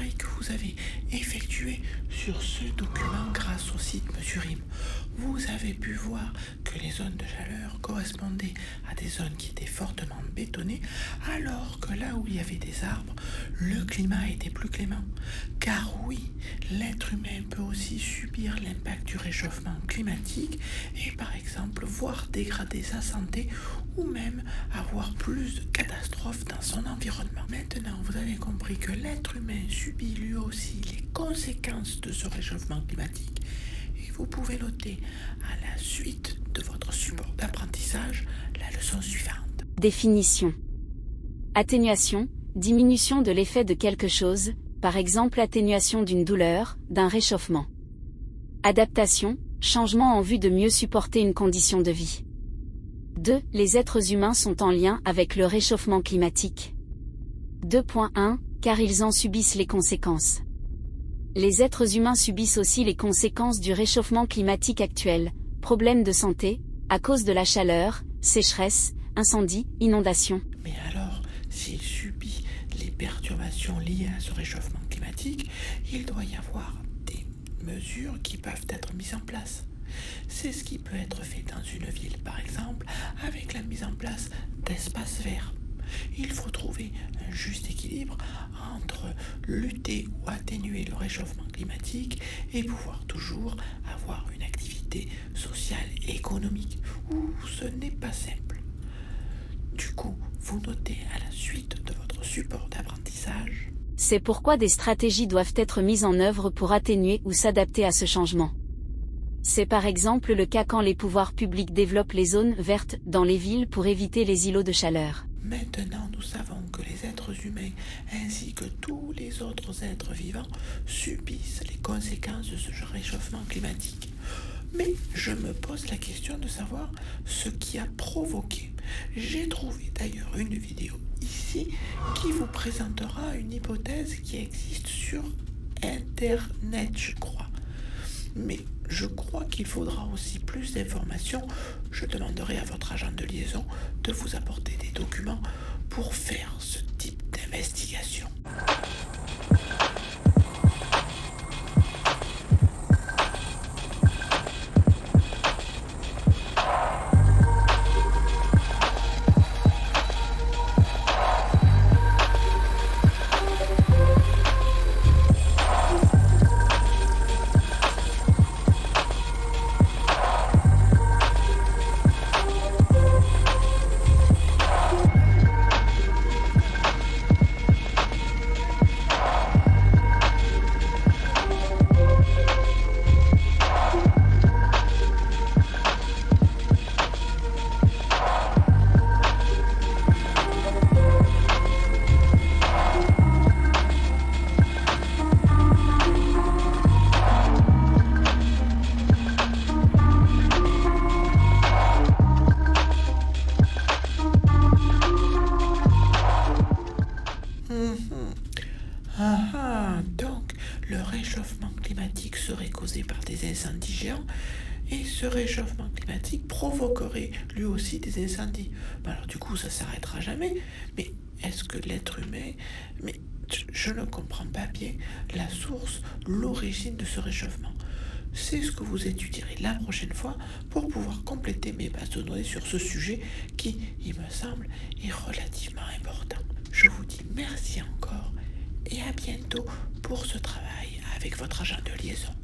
travail que vous avez effectué sur ce document grâce au site Mesurim. Vous avez pu voir que les zones de chaleur correspondaient à des zones qui étaient fortement bétonnées, alors que là où il y avait des arbres, le climat était plus clément. Car oui, l'être humain peut aussi subir l'impact du réchauffement climatique et par exemple voir dégrader sa santé ou même avoir plus de catastrophes dans son environnement. Maintenant, vous avez compris que l'être humain subit lui aussi les conséquences de ce réchauffement climatique et vous pouvez noter à la suite de votre support d'apprentissage la leçon suivante. Définition. Atténuation, diminution de l'effet de quelque chose, par exemple atténuation d'une douleur, d'un réchauffement. Adaptation, changement en vue de mieux supporter une condition de vie. 2. Les êtres humains sont en lien avec le réchauffement climatique. 2.1 Car ils en subissent les conséquences. Les êtres humains subissent aussi les conséquences du réchauffement climatique actuel, problèmes de santé, à cause de la chaleur, sécheresse, incendies, inondations. Mais alors, s'il subit les perturbations liées à ce réchauffement climatique, il doit y avoir des mesures qui peuvent être mises en place. C'est ce qui peut être fait dans une ville, par exemple, avec la mise en place d'espaces verts. Il faut trouver un juste équilibre entre lutter ou atténuer le réchauffement climatique et pouvoir toujours avoir une activité sociale et économique où ce n'est pas simple. Du coup, vous notez à la suite de votre support d'apprentissage. C'est pourquoi des stratégies doivent être mises en œuvre pour atténuer ou s'adapter à ce changement. C'est par exemple le cas quand les pouvoirs publics développent les zones vertes dans les villes pour éviter les îlots de chaleur. Maintenant, nous savons que les êtres humains ainsi que tous les autres êtres vivants subissent les conséquences de ce réchauffement climatique. Mais je me pose la question de savoir ce qui a provoqué. J'ai trouvé d'ailleurs une vidéo ici qui vous présentera une hypothèse qui existe sur Internet, je crois. Mais je crois qu'il faudra aussi plus d'informations. Je demanderai à votre agent de liaison de vous apporter des documents pour faire ce type d'investigation. Donc, le réchauffement climatique serait causé par des incendies géants et ce réchauffement climatique provoquerait lui aussi des incendies. Alors du coup, ça s'arrêtera jamais, mais est-ce que l'être humain... Mais je ne comprends pas bien la source, l'origine de ce réchauffement. C'est ce que vous étudierez la prochaine fois pour pouvoir compléter mes bases de données sur ce sujet qui, il me semble, est relativement important. Je vous dis merci encore et à bientôt pour ce travail avec votre agent de liaison.